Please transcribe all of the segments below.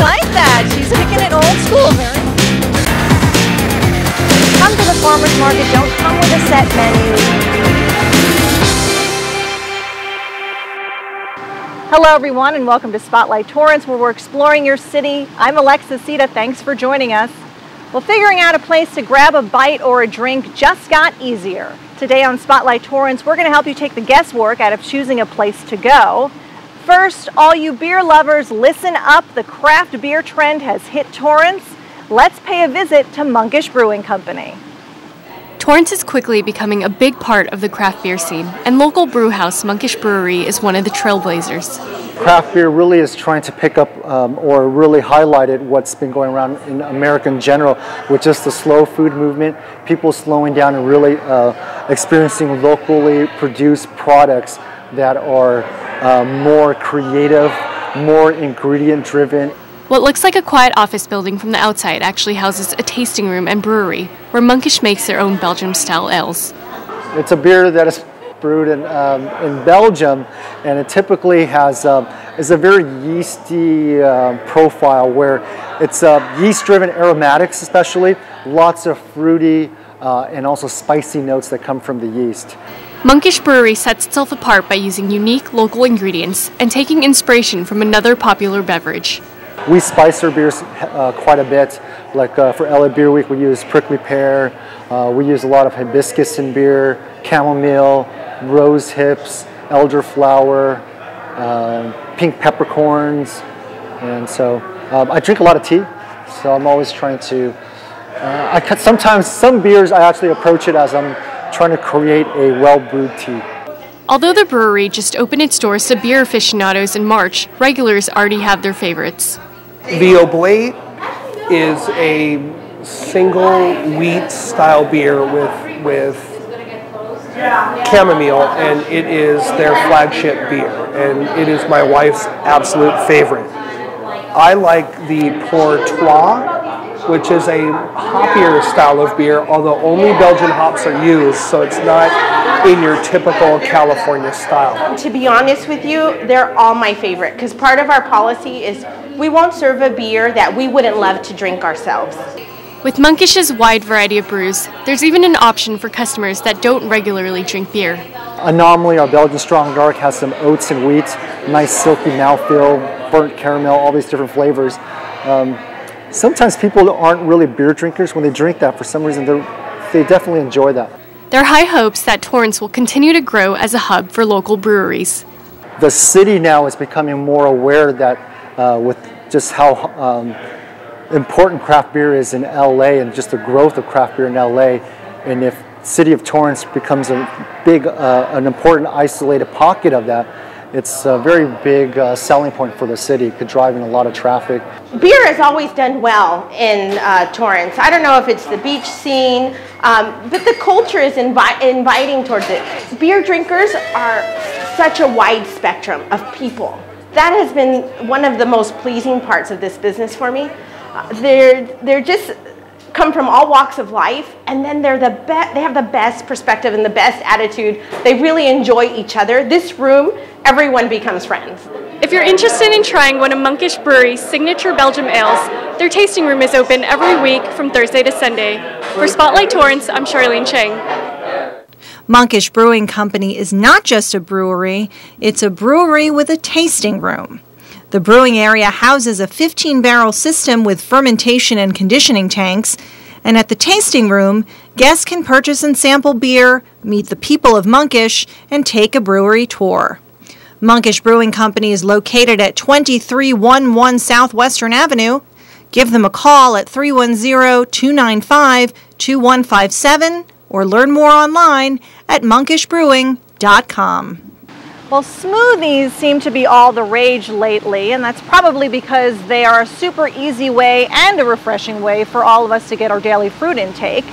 like that. She's picking it old school. Very Come to the farmer's market. Don't come with a set menu. Hello everyone and welcome to Spotlight Torrance, where we're exploring your city. I'm Sita, thanks for joining us. Well, figuring out a place to grab a bite or a drink just got easier. Today on Spotlight Torrance, we're going to help you take the guesswork out of choosing a place to go. First, all you beer lovers, listen up. The craft beer trend has hit Torrance. Let's pay a visit to Monkish Brewing Company. Torrance is quickly becoming a big part of the craft beer scene, and local brewhouse Monkish Brewery is one of the trailblazers. Craft beer really is trying to pick up or really highlighted what's been going around in America in general, with just the slow food movement, people slowing down and really experiencing locally produced products that are more creative, more ingredient driven. What looks like a quiet office building from the outside actually houses a tasting room and brewery, where Monkish makes their own Belgium-style ales. It's a beer that is brewed in Belgium, and it typically has is a very yeasty profile, where it's yeast-driven aromatics, especially lots of fruity and also spicy notes that come from the yeast. Monkish Brewery sets itself apart by using unique local ingredients and taking inspiration from another popular beverage. We spice our beers quite a bit. Like for LA Beer Week, we use prickly pear. We use a lot of hibiscus in beer, chamomile, rose hips, elderflower, pink peppercorns. And so I drink a lot of tea, so I'm always trying to, sometimes some beers I actually approach it as I'm trying to create a well-brewed tea. Although the brewery just opened its doors to beer aficionados in March, regulars already have their favorites. The Oblate is a single wheat style beer with chamomile, and it is their flagship beer, and it is my wife's absolute favorite. I like the Portois, which is a hoppier style of beer, although only Belgian hops are used, so it's not in your typical California style. To be honest with you, they're all my favorite, because part of our policy is we won't serve a beer that we wouldn't love to drink ourselves. With Monkish's wide variety of brews, there's even an option for customers that don't regularly drink beer. Anomaly, our Belgian Strong Dark, has some oats and wheat, nice silky mouthfeel, burnt caramel, all these different flavors. Sometimes people aren't really beer drinkers. When they drink that, for some reason, they definitely enjoy that. There are high hopes that Torrance will continue to grow as a hub for local breweries. The city now is becoming more aware that with just how important craft beer is in LA, and just the growth of craft beer in LA, and if the city of Torrance becomes a big, an important isolated pocket of that, it's a very big selling point for the city. It could drive in a lot of traffic. Beer has always done well in Torrance. I don't know if it's the beach scene, but the culture is inviting towards it. Beer drinkers are such a wide spectrum of people. That has been one of the most pleasing parts of this business for me. They're just come from all walks of life, and then they have the best perspective and the best attitude. They really enjoy each other. This room, everyone becomes friends. If you're interested in trying one of Monkish Brewery's signature Belgium ales, their tasting room is open every week from Thursday to Sunday. For Spotlight Torrance, I'm Charlene Cheng. Monkish Brewing Company is not just a brewery, it's a brewery with a tasting room. The brewing area houses a 15-barrel system with fermentation and conditioning tanks, and at the tasting room, guests can purchase and sample beer, meet the people of Monkish, and take a brewery tour. Monkish Brewing Company is located at 2311 Southwestern Avenue. Give them a call at 310-295-2157 or learn more online at monkishbrewing.com. Well, smoothies seem to be all the rage lately, and that's probably because they are a super easy way and a refreshing way for all of us to get our daily fruit intake.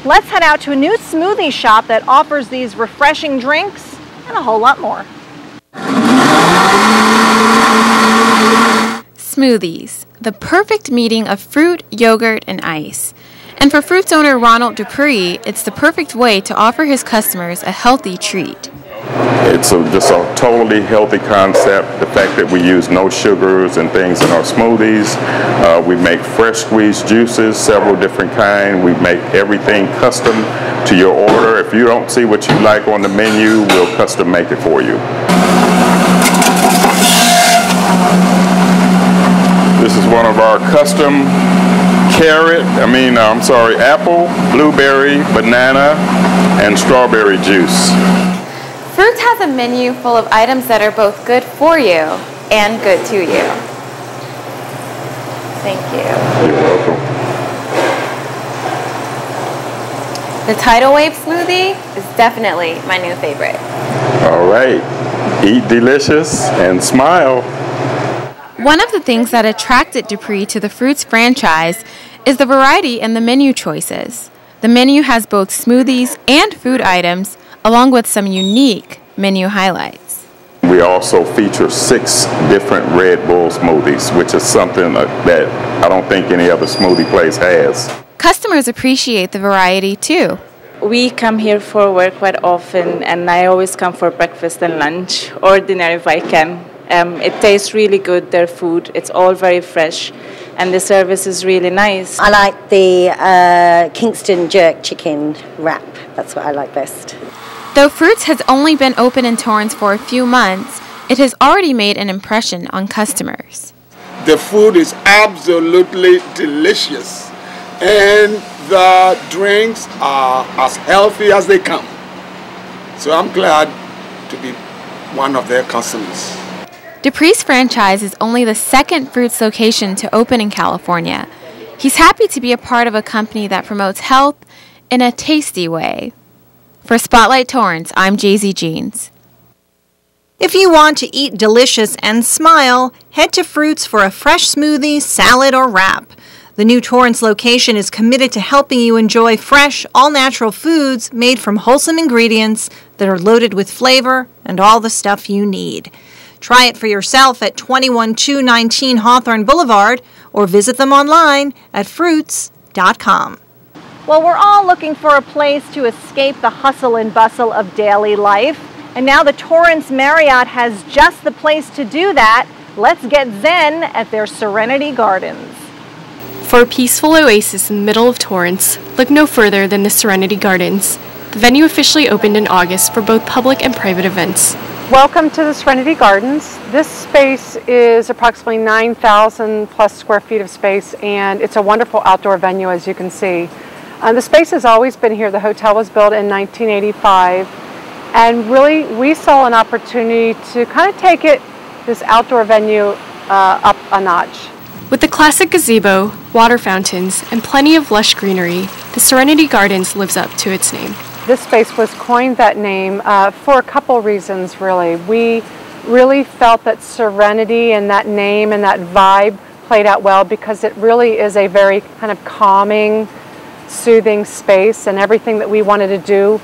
Let's head out to a new smoothie shop that offers these refreshing drinks and a whole lot more. Smoothies, the perfect meeting of fruit, yogurt, and ice. And for Fruits owner Ronald Dupree, it's the perfect way to offer his customers a healthy treat. It's just a totally healthy concept. The fact that we use no sugars and things in our smoothies. We make fresh squeezed juices, several different kinds. We make everything custom to your order. If you don't see what you like on the menu, we'll custom make it for you. This is one of our custom apple, blueberry, banana, and strawberry juice. Fruits has a menu full of items that are both good for you and good to you. Thank you. You're welcome. The tidal wave smoothie is definitely my new favorite. All right. Eat delicious and smile. One of the things that attracted Dupree to the Fruits franchise is the variety in the menu choices. The menu has both smoothies and food items, along with some unique menu highlights. We also feature 6 different Red Bull smoothies, which is something that I don't think any other smoothie place has. Customers appreciate the variety too. We come here for work quite often, and I always come for breakfast and lunch, or dinner if I can. It tastes really good, their food. It's all very fresh, and the service is really nice. I like the Kingston jerk chicken wrap. That's what I like best. Though Fruits has only been open in Torrance for a few months, it has already made an impression on customers. The food is absolutely delicious, and the drinks are as healthy as they come. So I'm glad to be one of their customers. Dupree's franchise is only the second Fruits location to open in California. He's happy to be a part of a company that promotes health in a tasty way. For Spotlight Torrance, I'm Jay-Z Jeans. If you want to eat delicious and smile, head to Fruits for a fresh smoothie, salad, or wrap. The new Torrance location is committed to helping you enjoy fresh, all-natural foods made from wholesome ingredients that are loaded with flavor and all the stuff you need. Try it for yourself at 21219 Hawthorne Boulevard or visit them online at fruits.com. Well, we're all looking for a place to escape the hustle and bustle of daily life. And now the Torrance Marriott has just the place to do that. Let's get zen at their Serenity Gardens. For a peaceful oasis in the middle of Torrance, look no further than the Serenity Gardens. The venue officially opened in August for both public and private events. Welcome to the Serenity Gardens. This space is approximately 9,000 plus square feet of space, and it's a wonderful outdoor venue, as you can see. The space has always been here. The hotel was built in 1985, and really we saw an opportunity to kind of take this outdoor venue up a notch. With the classic gazebo, water fountains, and plenty of lush greenery, the Serenity Gardens lives up to its name. This space was coined that name for a couple reasons, really. We really felt that serenity and that name and that vibe played out well because it really is a very kind of calming, soothing space, and everything that we wanted to do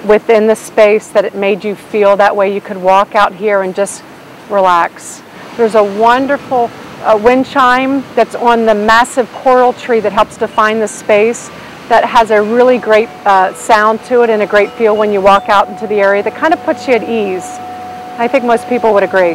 within the space, that it made you feel that way. You could walk out here and just relax. There's a wonderful wind chime that's on the massive coral tree that helps define the space, that has a really great sound to it and a great feel when you walk out into the area that kind of puts you at ease. I think most people would agree.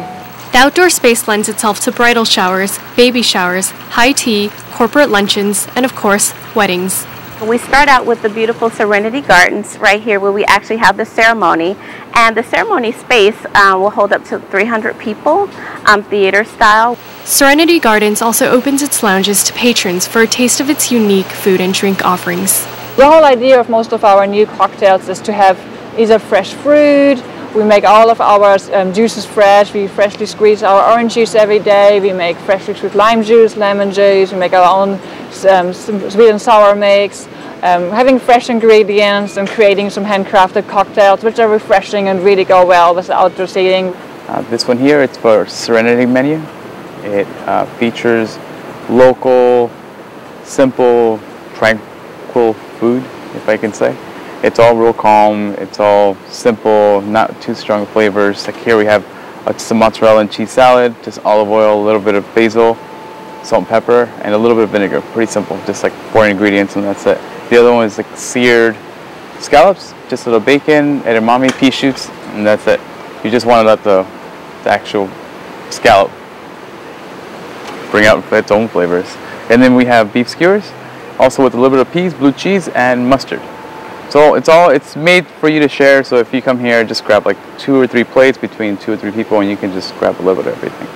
The outdoor space lends itself to bridal showers, baby showers, high tea, corporate luncheons, and of course, weddings. We start out with the beautiful Serenity Gardens right here where we actually have the ceremony, and the ceremony space will hold up to 300 people, theater style. Serenity Gardens also opens its lounges to patrons for a taste of its unique food and drink offerings. The whole idea of most of our new cocktails is to have either fresh fruit. We make all of our juices fresh. We freshly squeeze our orange juice every day. We make freshly squeezed lime juice, lemon juice. We make our own sweet and sour mix. Having fresh ingredients and creating some handcrafted cocktails, which are refreshing and really go well with the outdoor seating. This one here, it's for Serenity menu. It features local, simple, tranquil food, if I can say. It's all real calm, it's all simple, not too strong flavors. Like here we have some mozzarella and cheese salad, just olive oil, a little bit of basil, salt and pepper, and a little bit of vinegar. Pretty simple, just like 4 ingredients and that's it. The other one is like seared scallops, just a little bacon, edamame, pea shoots, and that's it. You just want to let the actual scallop bring out its own flavors. And then we have beef skewers, also with a little bit of peas, blue cheese, and mustard. So it's made for you to share. So if you come here, just grab like 2 or 3 plates between 2 or 3 people, and you can just grab a little bit of everything.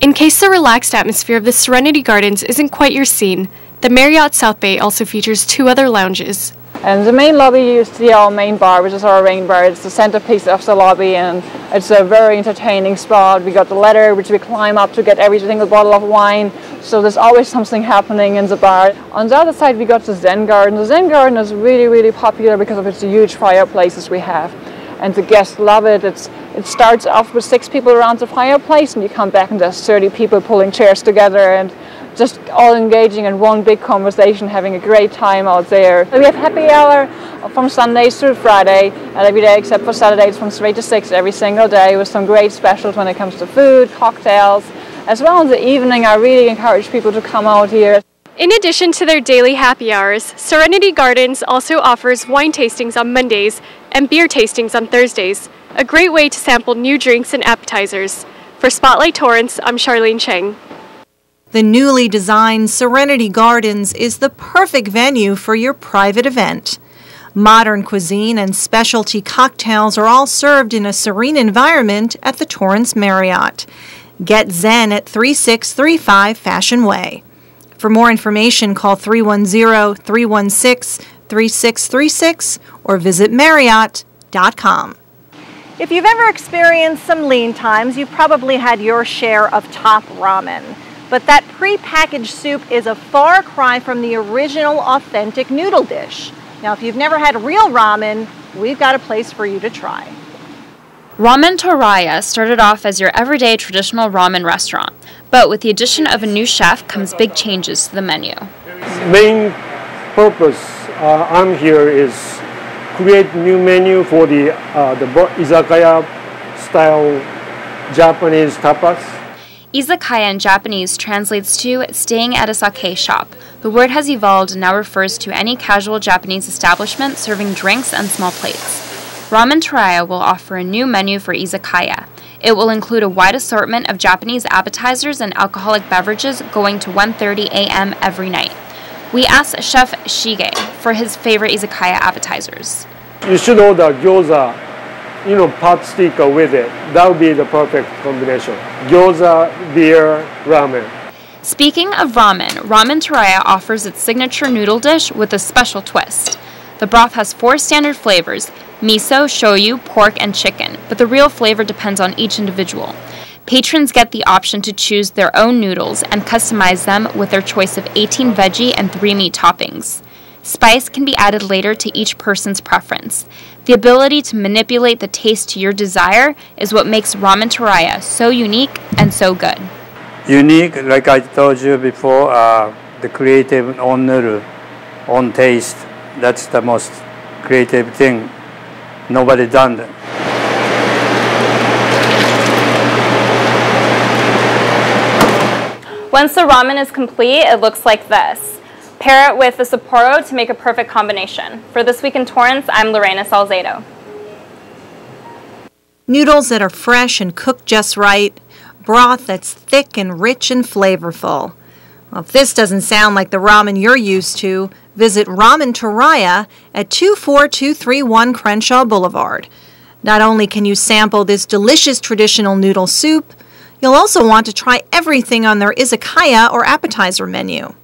In case the relaxed atmosphere of the Serenity Gardens isn't quite your scene, the Marriott South Bay also features 2 other lounges. And the main lobby, you see our main bar, which is our rain bar. It's the centerpiece of the lobby, and it's a very entertaining spot. We got the ladder, which we climb up to get every single bottle of wine. So there's always something happening in the bar. On the other side, we got the Zen Garden. The Zen Garden is really, really popular because of its huge fireplaces we have. And the guests love it. It starts off with 6 people around the fireplace, and you come back and there's 30 people pulling chairs together and just all engaging in one big conversation, having a great time out there. We have happy hour from Sundays through Friday, and every day except for Saturdays from 3 to 6 every single day, with some great specials when it comes to food, cocktails, as well as the evening. I really encourage people to come out here. In addition to their daily happy hours, Serenity Gardens also offers wine tastings on Mondays and beer tastings on Thursdays, a great way to sample new drinks and appetizers. For Spotlight Torrance, I'm Charlene Cheng. The newly designed Serenity Gardens is the perfect venue for your private event. Modern cuisine and specialty cocktails are all served in a serene environment at the Torrance Marriott. Get zen at 3635 Fashion Way. For more information, call 310-316-3636 or visit Marriott.com. If you've ever experienced some lean times, you've probably had your share of top ramen. But that pre-packaged soup is a far cry from the original authentic noodle dish. Now, if you've never had real ramen, we've got a place for you to try. Ramen Trio started off as your everyday traditional ramen restaurant, but with the addition of a new chef comes big changes to the menu. Main purpose I'm here is create new menu for the izakaya style Japanese tapas. Izakaya in Japanese translates to staying at a sake shop. The word has evolved and now refers to any casual Japanese establishment serving drinks and small plates. Ramen Trio will offer a new menu for izakaya. It will include a wide assortment of Japanese appetizers and alcoholic beverages going to 1:30 a.m. every night. We asked Chef Shige for his favorite izakaya appetizers. You should order gyoza, pot stick with it. That would be the perfect combination. Gyoza, beer, ramen. Speaking of ramen, Ramen Trio offers its signature noodle dish with a special twist. The broth has 4 standard flavors: miso, shoyu, pork, and chicken, but the real flavor depends on each individual. Patrons get the option to choose their own noodles and customize them with their choice of 18 veggie and 3 meat toppings. Spice can be added later to each person's preference. The ability to manipulate the taste to your desire is what makes Ramen Trio so unique and so good. Unique, like I told you before, the creative own noodle, own taste. That's the most creative thing. Nobody done that. Once the ramen is complete, it looks like this. Pair it with the Sapporo to make a perfect combination. For This Week in Torrance, I'm Lorena Salzedo. Noodles that are fresh and cooked just right. Broth that's thick and rich and flavorful. Well, if this doesn't sound like the ramen you're used to, visit Ramen Trio at 24231 Crenshaw Boulevard. Not only can you sample this delicious traditional noodle soup, you'll also want to try everything on their izakaya or appetizer menu.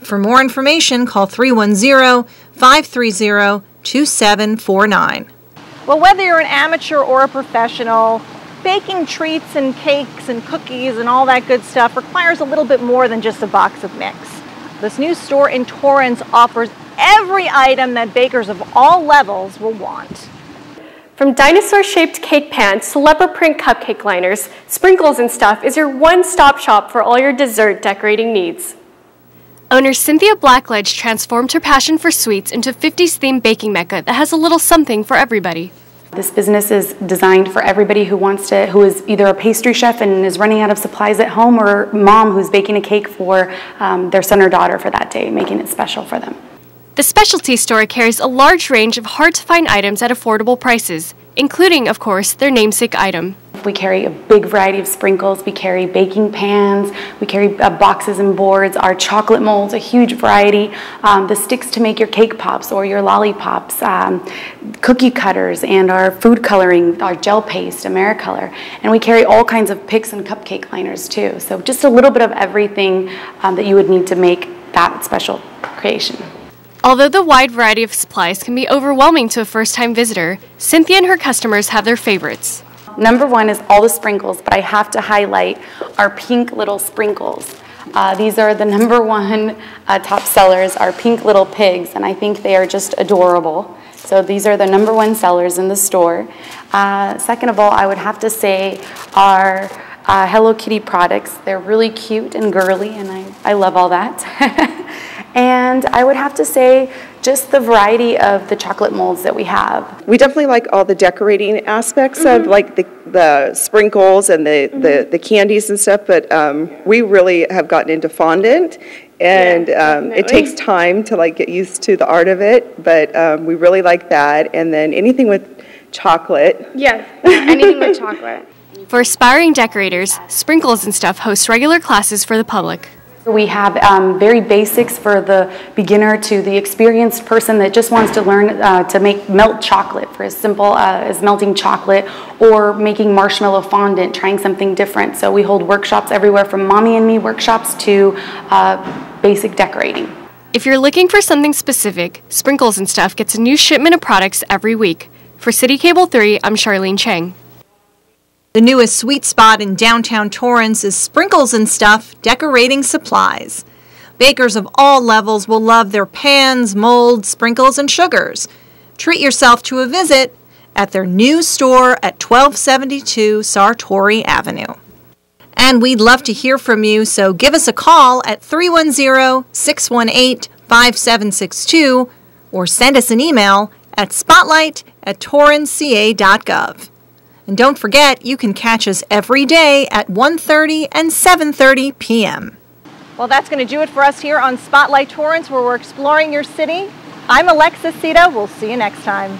For more information, call 310-530-2749. Well, whether you're an amateur or a professional, baking treats and cakes and cookies and all that good stuff requires a little bit more than just a box of mix. This new store in Torrance offers every item that bakers of all levels will want. From dinosaur-shaped cake pans to leopard print cupcake liners, Sprinkles and Stuff is your one-stop shop for all your dessert decorating needs. Owner Cynthia Blackledge transformed her passion for sweets into 50s-themed baking mecca that has a little something for everybody. This business is designed for everybody who is either a pastry chef and is running out of supplies at home, or mom who's baking a cake for their son or daughter for that day, making it special for them. The specialty store carries a large range of hard-to-find items at affordable prices, including, of course, their namesake item. We carry a big variety of sprinkles. We carry baking pans. We carry boxes and boards. Our chocolate molds, a huge variety. The sticks to make your cake pops or your lollipops. Cookie cutters and our food coloring, our gel paste, Americolor. And we carry all kinds of picks and cupcake liners too. So just a little bit of everything that you would need to make that special creation. Although the wide variety of supplies can be overwhelming to a first-time visitor, Cynthia and her customers have their favorites. Number one is all the sprinkles, but I have to highlight our pink little sprinkles. These are the number one top sellers, our pink little pigs, and I think they are just adorable. So these are the number one sellers in the store. Second of all, I would have to say our Hello Kitty products. They're really cute and girly, and I love all that. And I would have to say just the variety of the chocolate molds that we have. We definitely like all the decorating aspects of like the sprinkles and the candies and stuff, but we really have gotten into fondant, and it takes time to like get used to the art of it, but we really like that. And then anything with chocolate. Yeah, anything with chocolate. For aspiring decorators, Sprinkles and Stuff hosts regular classes for the public. We have very basics for the beginner to the experienced person that just wants to learn to melt chocolate, for as simple as melting chocolate or making marshmallow fondant, trying something different. So we hold workshops everywhere from Mommy and Me workshops to basic decorating. If you're looking for something specific, Sprinkles and Stuff gets a new shipment of products every week. For CitiCABLE 3, I'm Charlene Chang. The newest sweet spot in downtown Torrance is Sprinkles and Stuff Decorating Supplies. Bakers of all levels will love their pans, molds, sprinkles, and sugars. Treat yourself to a visit at their new store at 1272 Sartori Avenue. And we'd love to hear from you, so give us a call at 310-618-5762 or send us an email at spotlight@torranceca.gov. And don't forget, you can catch us every day at 1:30 and 7:30 p.m. Well, that's going to do it for us here on Spotlight Torrance, where we're exploring your city. I'm Alexis Sita. We'll see you next time.